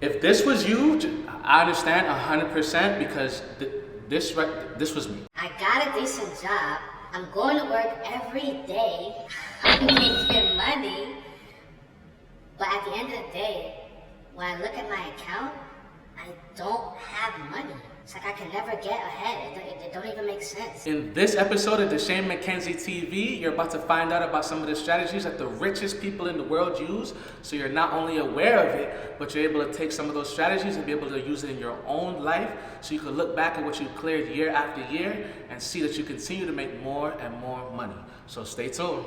If this was you, I understand 100% because this was me. I got a decent job. I'm going to work every day. I'm making money. But at the end of the day, when I look at my account, I don't have money. It's like I can never get ahead. It don't even make sense. In this episode of Deshane McKenzie TV, you're about to find out about some of the strategies that the richest people in the world use. So you're not only aware of it, but you're able to take some of those strategies and be able to use it in your own life. So you can look back at what you cleared year after year and see that you continue to make more and more money. So stay tuned.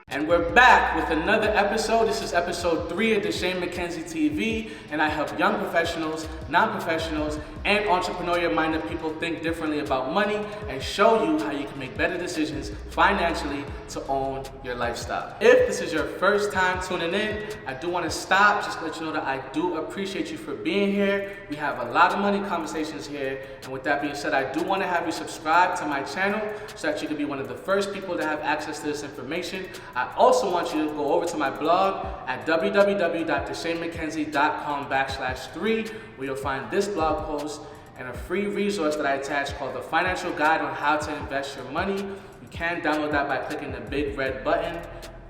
And we're back with another episode. This is episode 3 of Deshane McKenzie TV, and I help young professionals, non-professionals, and entrepreneurial-minded people think differently about money and show you how you can make better decisions financially to own your lifestyle. If this is your first time tuning in, I do want to stop just to let you know that I do appreciate you for being here. We have a lot of money conversations here, and with that being said, I do want to have you subscribe to my channel so that you can be one of the first people to have access to this information. I also want you to go over to my blog at www.deshanemckenzie.com/3, where you'll find this blog post and a free resource that I attached called the Financial Guide on How to Invest Your Money. You can download that by clicking the big red button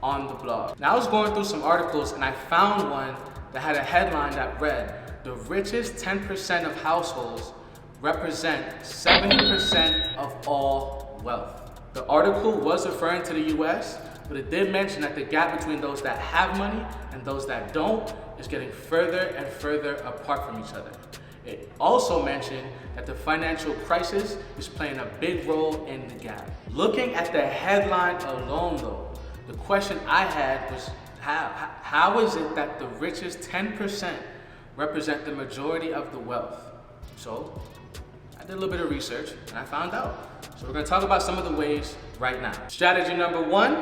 on the blog. Now I was going through some articles and I found one that had a headline that read, "The richest 10% of households represent 70% of all wealth." The article was referring to the US, but it did mention that the gap between those that have money and those that don't is getting further and further apart from each other. It also mentioned that the financial crisis is playing a big role in the gap. Looking at the headline alone though, the question I had was how is it that the richest 10% represent the majority of the wealth? So I did a little bit of research and I found out. So we're going to talk about some of the ways right now. Strategy number 1,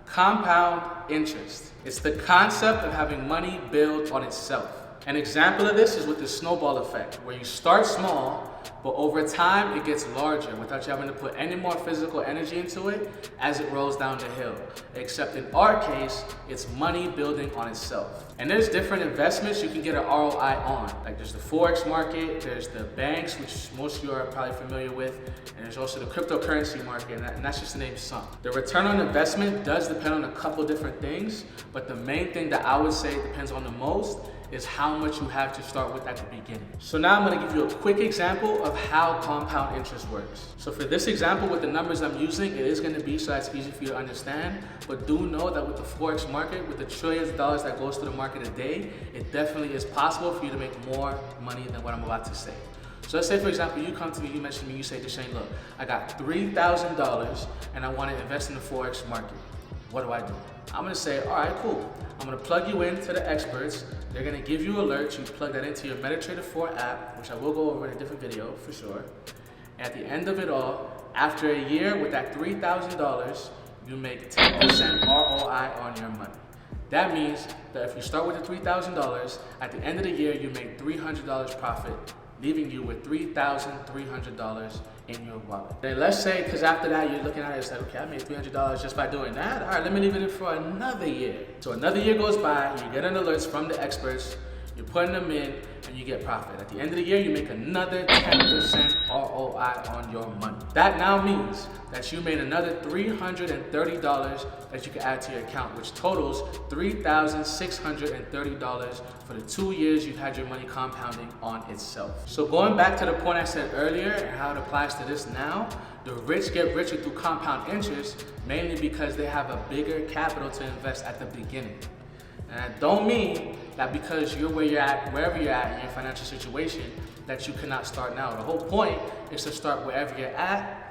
compound interest. It's the concept of having money build on itself. An example of this is with the snowball effect, where you start small, but over time it gets larger without you having to put any more physical energy into it as it rolls down the hill. Except in our case, it's money building on itself. And there's different investments you can get an ROI on. Like there's the Forex market, there's the banks, which most of you are probably familiar with, and there's also the cryptocurrency market, and that's just to name some. The return on investment does depend on a couple different things, but the main thing that I would say depends on the most is how much you have to start with at the beginning. So now I'm going to give you a quick example of how compound interest works. So for this example, with the numbers I'm using, it is going to be so that's easy for you to understand, but do know that with the Forex market, with the trillions of dollars that goes to the market a day, it definitely is possible for you to make more money than what I'm about to say. So let's say, for example, you come to me, you mention me, you say, Deshane, look, I got $3,000 and I want to invest in the Forex market. What do I do? I'm going to say, all right, cool. I'm going to plug you into the experts. They're going to give you alerts. You plug that into your MetaTrader 4 app, which I will go over in a different video for sure. At the end of it all, after a year with that $3,000, you make 10% ROI on your money. That means that if you start with the $3,000, at the end of the year, you make $300 profit, leaving you with $3,300 in your wallet. Then let's say, because after that you're looking at it, it's like, okay, I made $300 just by doing that. All right, let me leave it in for another year. So another year goes by, you get an alerts from the experts, you're putting them in, and you get profit. At the end of the year, you make another 10% ROI on your money. That now means that you made another $330 that you can add to your account, which totals $3,630 for the 2 years you've had your money compounding on itself. So going back to the point I said earlier and how it applies to this now, the rich get richer through compound interest mainly because they have a bigger capital to invest at the beginning. And I don't mean that because you're where you're at, wherever you're at in your financial situation, that you cannot start now. The whole point is to start wherever you're at,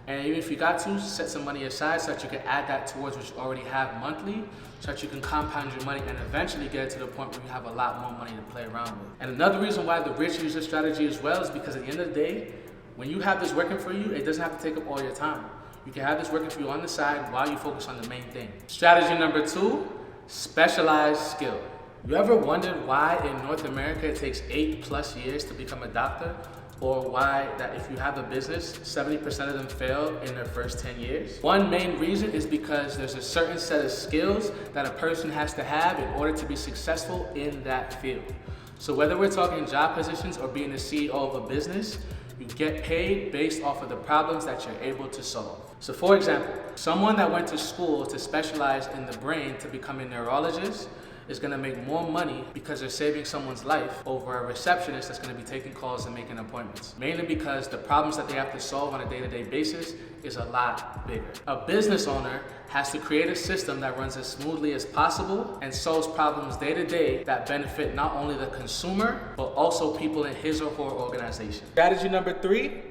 and even if you got to, set some money aside so that you can add that towards what you already have monthly, so that you can compound your money and eventually get to the point where you have a lot more money to play around with. And another reason why the rich use this strategy as well is because at the end of the day, when you have this working for you, it doesn't have to take up all your time. You can have this working for you on the side while you focus on the main thing. Strategy number 2, specialized skill. You ever wondered why in North America it takes 8+ years to become a doctor? Or why that if you have a business, 70% of them fail in their first 10 years? One main reason is because there's a certain set of skills that a person has to have in order to be successful in that field. So whether we're talking job positions or being the CEO of a business, you get paid based off of the problems that you're able to solve. So for example, someone that went to school to specialize in the brain to become a neurologist is gonna make more money because they're saving someone's life over a receptionist that's gonna be taking calls and making appointments. Mainly because the problems that they have to solve on a day-to-day basis is a lot bigger. A business owner has to create a system that runs as smoothly as possible and solves problems day-to-day that benefit not only the consumer, but also people in his or her organization. Strategy number 3,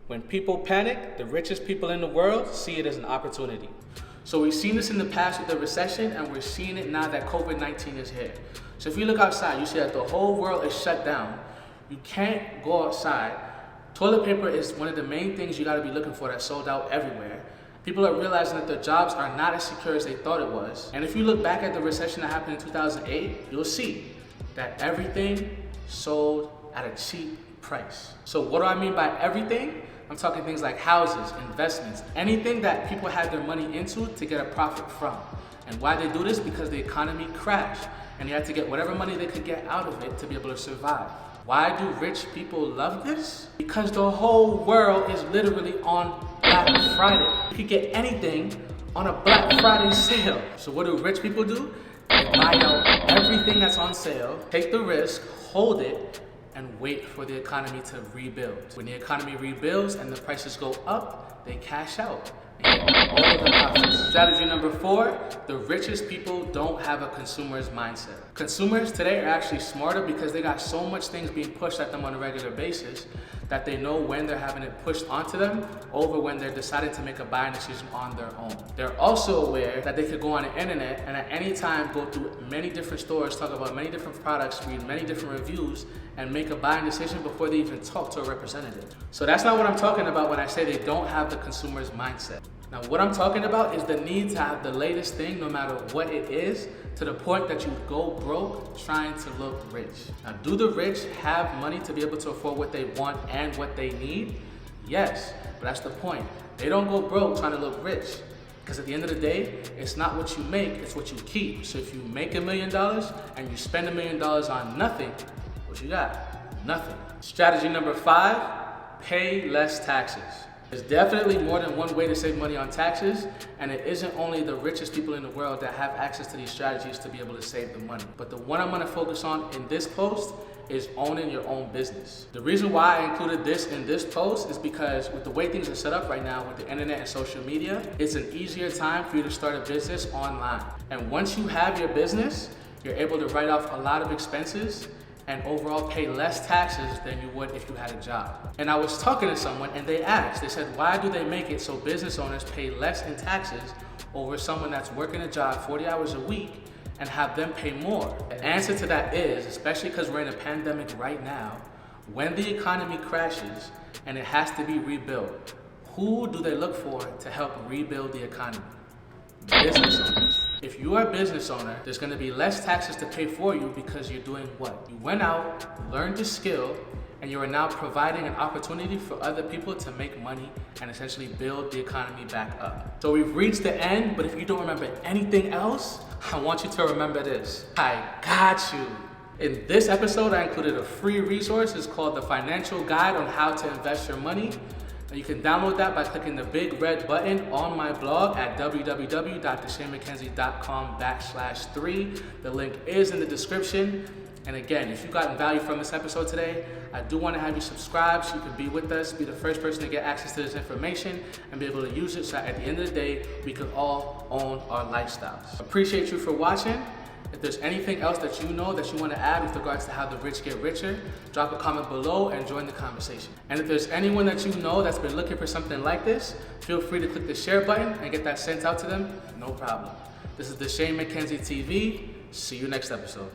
when people panic, the richest people in the world see it as an opportunity. So we've seen this in the past with the recession, and we're seeing it now that COVID-19 is here. So if you look outside, you see that the whole world is shut down. You can't go outside. Toilet paper is one of the main things you gotta be looking for that's sold out everywhere. People are realizing that their jobs are not as secure as they thought it was. And if you look back at the recession that happened in 2008, you'll see that everything sold at a cheap price. So what do I mean by everything? I'm talking things like houses, investments, anything that people had their money into to get a profit from. And why they do this? Because the economy crashed and they had to get whatever money they could get out of it to be able to survive. Why do rich people love this? Because the whole world is literally on Black Friday. You could get anything on a Black Friday sale. So what do rich people do? They buy out everything that's on sale, take the risk, hold it, and wait for the economy to rebuild. When the economy rebuilds and the prices go up, they cash out and get all of the profits. Strategy number 4, the richest people don't have a consumer's mindset. Consumers today are actually smarter because they got so much things being pushed at them on a regular basis that they know when they're having it pushed onto them over when they're deciding to make a buying decision on their own. They're also aware that they could go on the internet and at any time go through many different stores, talk about many different products, read many different reviews, and make a buying decision before they even talk to a representative. So that's not what I'm talking about when I say they don't have the consumer's mindset. Now what I'm talking about is the need to have the latest thing no matter what it is, to the point that you go broke trying to look rich. Now do the rich have money to be able to afford what they want and what they need? Yes, but that's the point. They don't go broke trying to look rich. Because at the end of the day, it's not what you make, it's what you keep. So if you make $1 million and you spend $1 million on nothing, what you got? Nothing. Strategy number 5, pay less taxes. There's definitely more than one way to save money on taxes, and it isn't only the richest people in the world that have access to these strategies to be able to save the money. But the one I'm gonna focus on in this post is owning your own business. The reason why I included this in this post is because with the way things are set up right now with the internet and social media, it's an easier time for you to start a business online. And once you have your business, you're able to write off a lot of expenses and overall pay less taxes than you would if you had a job. And I was talking to someone and they asked, they said, why do they make it so business owners pay less in taxes over someone that's working a job 40 hours a week and have them pay more? The answer to that is, especially because we're in a pandemic right now, when the economy crashes and it has to be rebuilt, who do they look for to help rebuild the economy? Business owners. If you are a business owner, there's going to be less taxes to pay for you because you're doing what? You went out, learned a skill, and you are now providing an opportunity for other people to make money and essentially build the economy back up. So we've reached the end, but if you don't remember anything else, I want you to remember this. I got you. In this episode, I included a free resource. It's called The Financial Guide on How to Invest Your Money. And you can download that by clicking the big red button on my blog at www.deshanemckenzie.com/3. The link is in the description. And again, if you've gotten value from this episode today, I do want to have you subscribe so you can be with us, be the first person to get access to this information and be able to use it so at the end of the day, we can all own our lifestyles. Appreciate you for watching. If there's anything else that you know that you want to add with regards to how the rich get richer, drop a comment below and join the conversation. And if there's anyone that you know that's been looking for something like this, feel free to click the share button and get that sent out to them, no problem. This is Deshane McKenzie TV. See you next episode.